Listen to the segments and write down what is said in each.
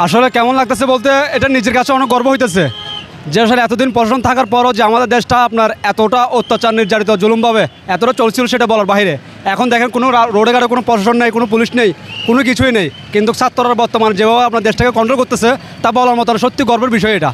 আসলে কেমন লাগতেছে বলতে এটা নিজের কাছে অনেক গর্ব হইতেছে যে আসলে এতদিন প্রশাসন থাকার পরও যে আমাদের দেশটা আপনার এতটা অত্যাচার নির্যাতিত জুলুমভাবে এতটা চলছিল সেটা বলার বাইরে। এখন দেখেন কোনো রোডে ঘাটে কোনো প্রশাসন নেই, কোনো পুলিশ নেই, কোনো কিছুই নেই, কিন্তু ছাত্ররা বর্তমানে যেভাবে আপনার দেশটাকে কন্ট্রোল করতেছে তা বলার মতো সত্যি গর্বের বিষয় এটা।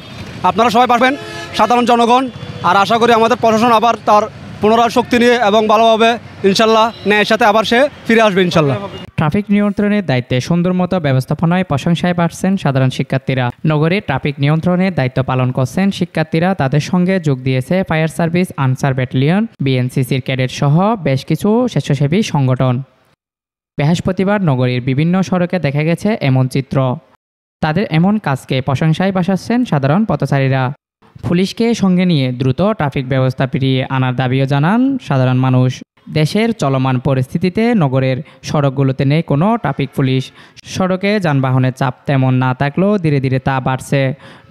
আপনারা সবাই পারবেন, সাধারণ জনগণ, আর আশা করি আমাদের প্রশাসন আবার তার পুনরায় শক্তি নিয়ে এবং ভালোভাবে ইনশাল্লাহ ন্যায়ের সাথে আবার সে ফিরে আসবে ইনশাল্লাহ। ট্রাফিক নিয়ন্ত্রণের দায়িত্বে সুন্দরমতো ব্যবস্থাপনায় প্রশংসায় পাচ্ছেন সাধারণ শিক্ষার্থীরা। নগরে ট্রাফিক নিয়ন্ত্রণের দায়িত্ব পালন করছেন শিক্ষার্থীরা। তাদের সঙ্গে যোগ দিয়েছে ফায়ার সার্ভিস, আনসার ব্যাটালিয়ন, বিএনসিসির ক্যাডেট সহ বেশ কিছু স্বেচ্ছাসেবী সংগঠন। বৃহস্পতিবার নগরীর বিভিন্ন সড়কে দেখা গেছে এমন চিত্র। তাদের এমন কাজকে প্রশংসায় ভাসাচ্ছেন সাধারণ পথচারীরা। পুলিশকে সঙ্গে নিয়ে দ্রুত ট্রাফিক ব্যবস্থা ফিরিয়ে আনার দাবিও জানান সাধারণ মানুষ। দেশের চলমান পরিস্থিতিতে নগরের সড়কগুলোতে নেই কোনো ট্রাফিক পুলিশ। সড়কে যানবাহনের চাপ তেমন না থাকলেও ধীরে ধীরে তা বাড়ছে।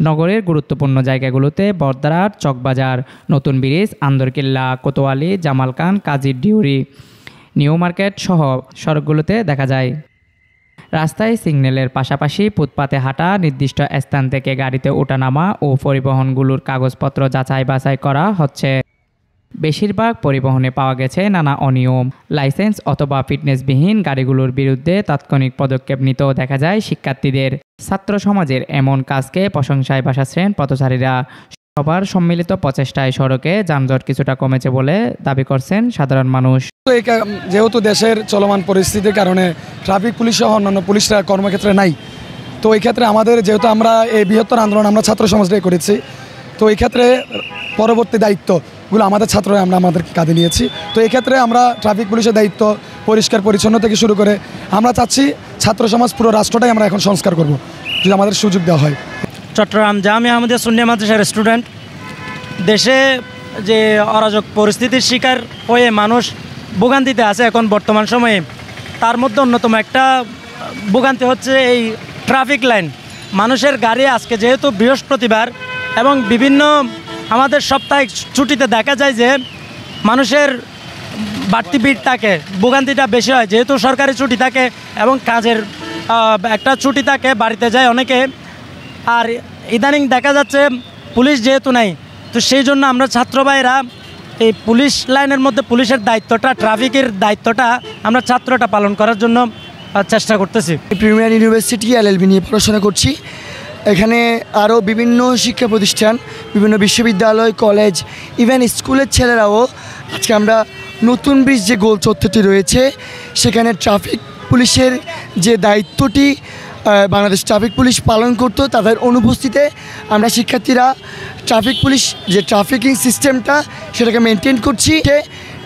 নগরের গুরুত্বপূর্ণ জায়গাগুলোতে বর্দার, চকবাজার, নতুন ব্রিজ, আন্দরকিল্লা, কোতোয়ালি, জামালখান, কাজীর ডিউরি, নিউ মার্কেট সহ সড়কগুলোতে দেখা যায়। রাস্তায় সিগন্যালের পাশাপাশি ফুটপাতে হাঁটা, নির্দিষ্ট স্থান থেকে গাড়িতে ওঠানামা ও পরিবহনগুলোর কাগজপত্র যাচাই বাছাই করা হচ্ছে। বেশিরভাগ পরিবহনে পাওয়া গেছে নানা অনিয়ম। লাইসেন্স অথবা ফিটনেসবিহীন গাড়িগুলোর বিরুদ্ধে তাৎক্ষণিক পদক্ষেপ নিতেও দেখা যায় শিক্ষার্থীদের। ছাত্র সমাজের এমন কাজকে প্রশংসায় ভাসাচ্ছেন পথচারীরা। সবার সম্মিলিত প্রচেষ্টায় সড়কে যানজট কিছুটা কমেছে বলে দাবি করছেন সাধারণ মানুষ। যেহেতু দেশের চলমান পরিস্থিতির কারণে ট্রাফিক পুলিশ সহ অন্যান্য পুলিশরা কর্মক্ষেত্রে নাই, তো এই ক্ষেত্রে আমাদের যেহেতু আমরা এই বৃহত্তর আন্দোলন আমরা ছাত্র সমাজটাই করেছি, তো এই ক্ষেত্রে পরবর্তী দায়িত্বগুলো আমাদের ছাত্ররা আমরা আমাদের কাঁধে নিয়েছি। তো এই ক্ষেত্রে আমরা ট্রাফিক পুলিশের দায়িত্ব পরিষ্কার পরিচ্ছন্ন থেকে শুরু করে আমরা চাচ্ছি ছাত্র সমাজ পুরো রাষ্ট্রটাই আমরা এখন সংস্কার করব যদি আমাদের সুযোগ দেওয়া হয়। চট্টগ্রাম জামিয়া আহমদিয়া সুন্নিয়া মাদ্রাসার স্টুডেন্ট। দেশে যে অরাজক পরিস্থিতির শিকার হয়ে মানুষ ভোগান্তিতে আছে এখন বর্তমান সময়ে, তার মধ্যে অন্যতম একটা ভোগান্তি হচ্ছে এই ট্রাফিক লাইন। মানুষের গাড়ি আজকে যেহেতু বৃহস্পতিবার এবং বিভিন্ন আমাদের সাপ্তাহিক ছুটিতে দেখা যায় যে মানুষের বাড়তি ভিড় থাকে, ভোগান্তিটা বেশি হয়। যেহেতু সরকারি ছুটি থাকে এবং কাজের একটা ছুটি থাকে, বাড়িতে যায় অনেকে। আর ইদানিং দেখা যাচ্ছে পুলিশ যেহেতু নাই, তো সেই জন্য আমরা ছাত্র ভাইরা এই পুলিশ লাইনের মধ্যে পুলিশের দায়িত্বটা, ট্রাফিকের দায়িত্বটা আমরা ছাত্রটা পালন করার জন্য চেষ্টা করতেছি। প্রিমিয়ার ইউনিভার্সিটি LLB নিয়ে পড়াশোনা করছি। এখানে আরও বিভিন্ন শিক্ষা প্রতিষ্ঠান, বিভিন্ন বিশ্ববিদ্যালয়, কলেজ, ইভেন স্কুলের ছেলেরাও আজকে আমরা নতুন ব্রিজ যে গোল চত্বরটি রয়েছে সেখানে ট্রাফিক পুলিশের যে দায়িত্বটি বাংলাদেশ ট্রাফিক পুলিশ পালন করতো, তাদের অনুপস্থিতিতে আমরা শিক্ষার্থীরা ট্রাফিক পুলিশ যে ট্রাফিকিং সিস্টেমটা সেটাকে মেনটেন করছি।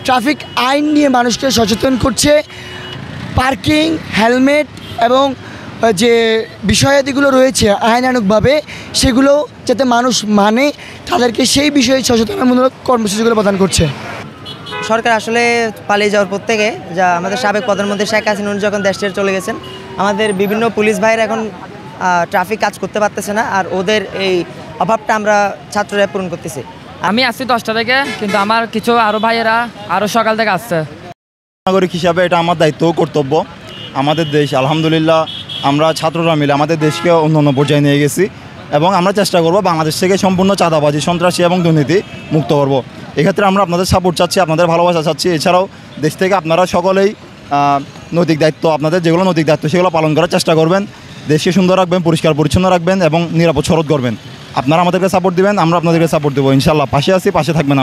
ট্রাফিক আইন নিয়ে মানুষকে সচেতন করছে। পার্কিং, হেলমেট এবং যে বিষয়াদিগুলো রয়েছে আইনানুগভাবে সেগুলো যাতে মানুষ মানে তাদেরকে সেই বিষয়ে সচেতনতামূলক কর্মসূচিগুলো প্রদান করছে। সরকার আসলে পালিয়ে যাওয়ার পর থেকে, যা আমাদের সাবেক প্রধানমন্ত্রী শেখ হাসিনা যখন দেশ ছেড়ে চলে গেছেন, আমাদের বিভিন্ন পুলিশ ভাইরা এখন ট্রাফিক কাজ করতে পারতেছে না। আর ওদের এই অভাবটা আমরা ছাত্ররা পূরণ করতেছি। আমি আসছি 10টা থেকে, কিন্তু আমার কিছু আরও ভাইয়েরা আরও সকাল থেকে আসছে। নাগরিক হিসাবে এটা আমার দায়িত্ব, কর্তব্য। আমাদের দেশ আলহামদুলিল্লাহ আমরা ছাত্ররা মিলে আমাদের দেশকে অন্যান্য পর্যায়ে নিয়ে গেছি এবং আমরা চেষ্টা করব বাংলাদেশ থেকে সম্পূর্ণ চাঁদাবাজি, সন্ত্রাসী এবং দুর্নীতি মুক্ত করব। এক্ষেত্রে আমরা আপনাদের সাপোর্ট চাচ্ছি, আপনাদের ভালোবাসা চাচ্ছি। এছাড়াও দেশ থেকে আপনারা সকলেই নৈতিক দায়িত্ব, আপনাদের যেগুলো নৈতিক দায়িত্ব সেগুলো পালন করার চেষ্টা করবেন। দেশকে সুন্দর রাখবেন, পরিষ্কার পরিচ্ছন্ন রাখবেন এবং নিরাপদ সড়ক করবেন। আপনারা আমাদেরকে সাপোর্ট দিবেন, আমরা আপনাদেরকে সাপোর্ট দেবো। ইনশাল্লাহ পাশে আছি, পাশে থাকবেন।